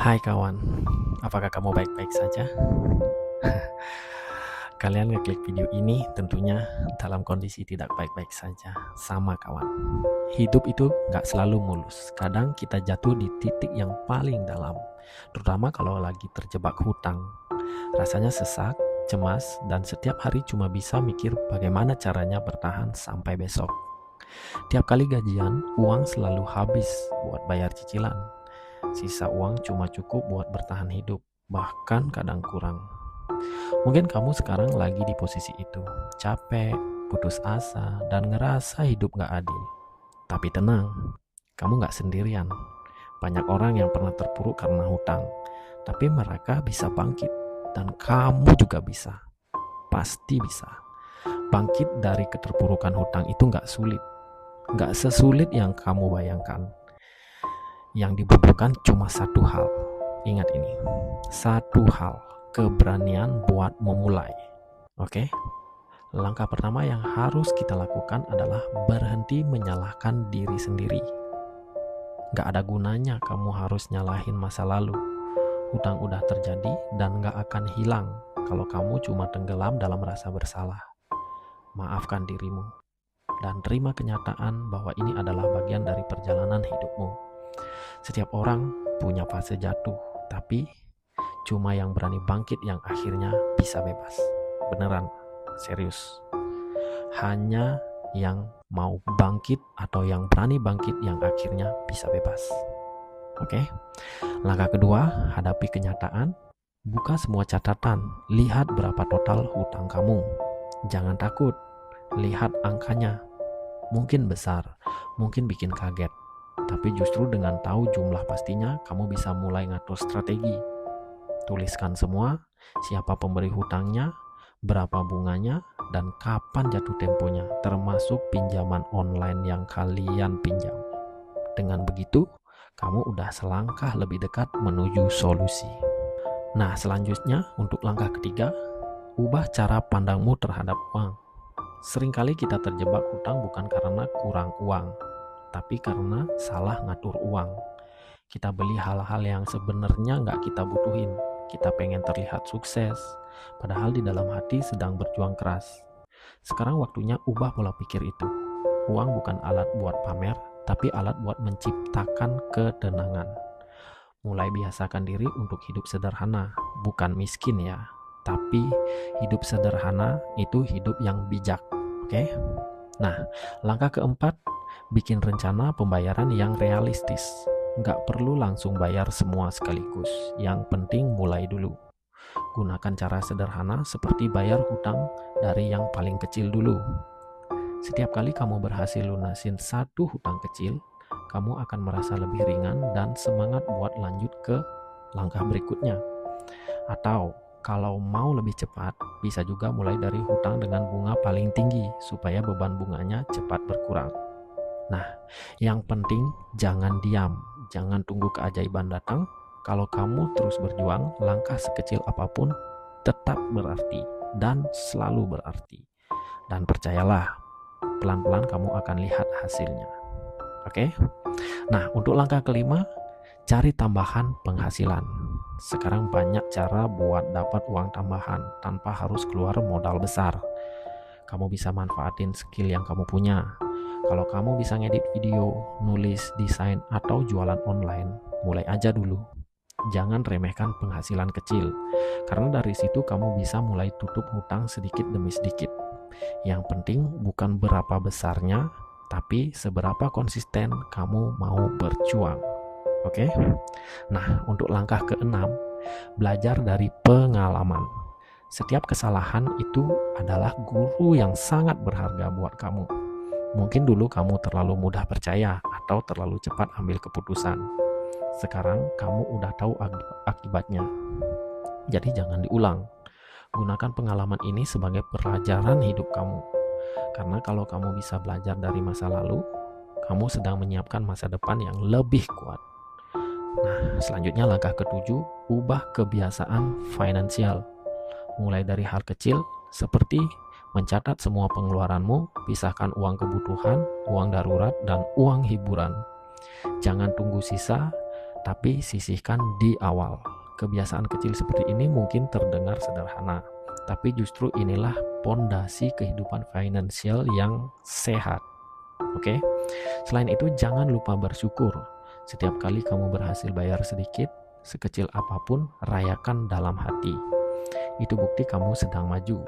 Hai kawan, apakah kamu baik-baik saja? Kalian ngeklik video ini tentunya dalam kondisi tidak baik-baik saja. Sama kawan, hidup itu gak selalu mulus. Kadang kita jatuh di titik yang paling dalam, terutama kalau lagi terjebak hutang. Rasanya sesak, cemas, dan setiap hari cuma bisa mikir bagaimana caranya bertahan sampai besok. Tiap kali gajian, uang selalu habis buat bayar cicilan. Sisa uang cuma cukup buat bertahan hidup, bahkan kadang kurang. Mungkin kamu sekarang lagi di posisi itu, capek, putus asa, dan ngerasa hidup gak adil. Tapi tenang, kamu gak sendirian. Banyak orang yang pernah terpuruk karena hutang, tapi mereka bisa bangkit, dan kamu juga bisa. Pasti bisa. Bangkit dari keterpurukan hutang itu gak sulit. Gak sesulit yang kamu bayangkan. Yang dibutuhkan cuma satu hal. Ingat ini, satu hal, keberanian buat memulai. Oke? Langkah pertama yang harus kita lakukan adalah berhenti menyalahkan diri sendiri. Gak ada gunanya kamu harus nyalahin masa lalu. Hutang udah terjadi dan gak akan hilang kalau kamu cuma tenggelam dalam rasa bersalah. Maafkan dirimu dan terima kenyataan bahwa ini adalah bagian dari perjalanan hidupmu. Setiap orang punya fase jatuh, tapi cuma yang berani bangkit yang akhirnya bisa bebas. Beneran, serius. Hanya yang mau bangkit atau yang berani bangkit yang akhirnya bisa bebas. Oke? Langkah kedua, hadapi kenyataan. Buka semua catatan. Lihat berapa total hutang kamu. Jangan takut. Lihat angkanya. Mungkin besar, mungkin bikin kaget. Tapi justru dengan tahu jumlah pastinya, kamu bisa mulai ngatur strategi. Tuliskan semua, siapa pemberi hutangnya, berapa bunganya, dan kapan jatuh temponya, termasuk pinjaman online yang kalian pinjam. Dengan begitu, kamu udah selangkah lebih dekat menuju solusi. Nah, selanjutnya untuk langkah ketiga, ubah cara pandangmu terhadap uang. Seringkali kita terjebak hutang bukan karena kurang uang, tapi karena salah ngatur uang. Kita beli hal-hal yang sebenarnya nggak kita butuhin. Kita pengen terlihat sukses, padahal di dalam hati sedang berjuang keras. Sekarang waktunya ubah pola pikir itu. Uang bukan alat buat pamer, tapi alat buat menciptakan ketenangan. Mulai biasakan diri untuk hidup sederhana, bukan miskin ya. Tapi hidup sederhana itu hidup yang bijak. Oke? Nah, langkah keempat, bikin rencana pembayaran yang realistis. Nggak perlu langsung bayar semua sekaligus. Yang penting mulai dulu. Gunakan cara sederhana seperti bayar hutang dari yang paling kecil dulu. Setiap kali kamu berhasil lunasin satu hutang kecil, kamu akan merasa lebih ringan dan semangat buat lanjut ke langkah berikutnya. Atau kalau mau lebih cepat, bisa juga mulai dari hutang dengan bunga paling tinggi supaya beban bunganya cepat berkurang. Nah, yang penting jangan diam, jangan tunggu keajaiban datang. Kalau kamu terus berjuang, langkah sekecil apapun tetap berarti dan selalu berarti. Dan percayalah, pelan-pelan kamu akan lihat hasilnya. Oke? Nah, untuk langkah kelima, cari tambahan penghasilan. Sekarang banyak cara buat dapat uang tambahan tanpa harus keluar modal besar. Kamu bisa manfaatin skill yang kamu punya. Kalau kamu bisa ngedit video, nulis, desain, atau jualan online, mulai aja dulu. Jangan remehkan penghasilan kecil, karena dari situ kamu bisa mulai tutup hutang sedikit demi sedikit. Yang penting bukan berapa besarnya, tapi seberapa konsisten kamu mau berjuang. Oke? Nah, untuk langkah keenam, belajar dari pengalaman. Setiap kesalahan itu adalah guru yang sangat berharga buat kamu. Mungkin dulu kamu terlalu mudah percaya atau terlalu cepat ambil keputusan. Sekarang kamu udah tahu akibatnya. Jadi jangan diulang. Gunakan pengalaman ini sebagai pelajaran hidup kamu. Karena kalau kamu bisa belajar dari masa lalu, kamu sedang menyiapkan masa depan yang lebih kuat. Nah, selanjutnya langkah ketujuh, ubah kebiasaan finansial. Mulai dari hal kecil seperti mencatat semua pengeluaranmu, pisahkan uang kebutuhan, uang darurat, dan uang hiburan. Jangan tunggu sisa, tapi sisihkan di awal. Kebiasaan kecil seperti ini mungkin terdengar sederhana, tapi justru inilah pondasi kehidupan finansial yang sehat. Oke? Selain itu, jangan lupa bersyukur. Setiap kali kamu berhasil bayar sedikit, sekecil apapun, rayakan dalam hati. Itu bukti kamu sedang maju,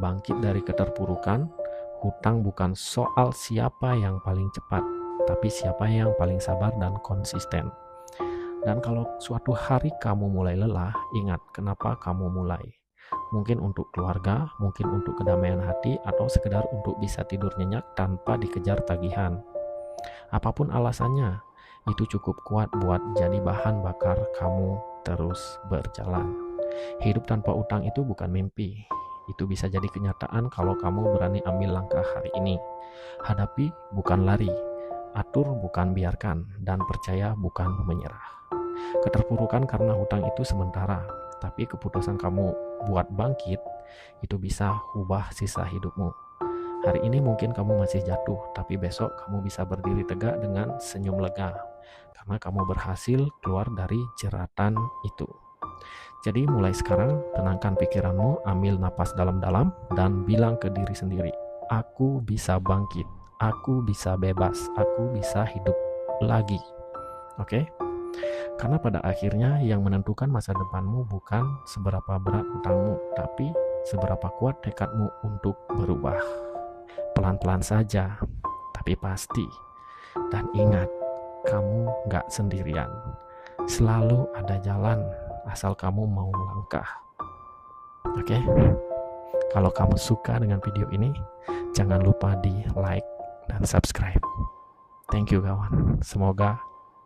bangkit dari keterpurukan. Hutang bukan soal siapa yang paling cepat, tapi siapa yang paling sabar dan konsisten. Dan kalau suatu hari kamu mulai lelah, ingat kenapa kamu mulai. Mungkin untuk keluarga, mungkin untuk kedamaian hati, atau sekedar untuk bisa tidur nyenyak tanpa dikejar tagihan. Apapun alasannya, itu cukup kuat buat jadi bahan bakar kamu terus berjalan. Hidup tanpa utang itu bukan mimpi. Itu bisa jadi kenyataan kalau kamu berani ambil langkah hari ini. Hadapi bukan lari, atur bukan biarkan, dan percaya bukan menyerah. Keterpurukan karena hutang itu sementara, tapi keputusan kamu buat bangkit itu bisa ubah sisa hidupmu. Hari ini mungkin kamu masih jatuh, tapi besok kamu bisa berdiri tegak dengan senyum lega karena kamu berhasil keluar dari jeratan itu. Jadi mulai sekarang tenangkan pikiranmu, ambil napas dalam-dalam dan bilang ke diri sendiri, aku bisa bangkit, aku bisa bebas, aku bisa hidup lagi. Oke? Karena pada akhirnya yang menentukan masa depanmu bukan seberapa berat hutangmu, tapi seberapa kuat tekadmu untuk berubah. Pelan-pelan saja, tapi pasti. Dan ingat, kamu gak sendirian. Selalu ada jalan, asal kamu mau melangkah. Oke? Kalau kamu suka dengan video ini, jangan lupa di like dan subscribe. Thank you kawan. Semoga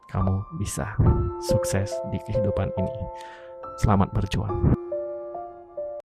kamu bisa sukses di kehidupan ini. Selamat berjuang.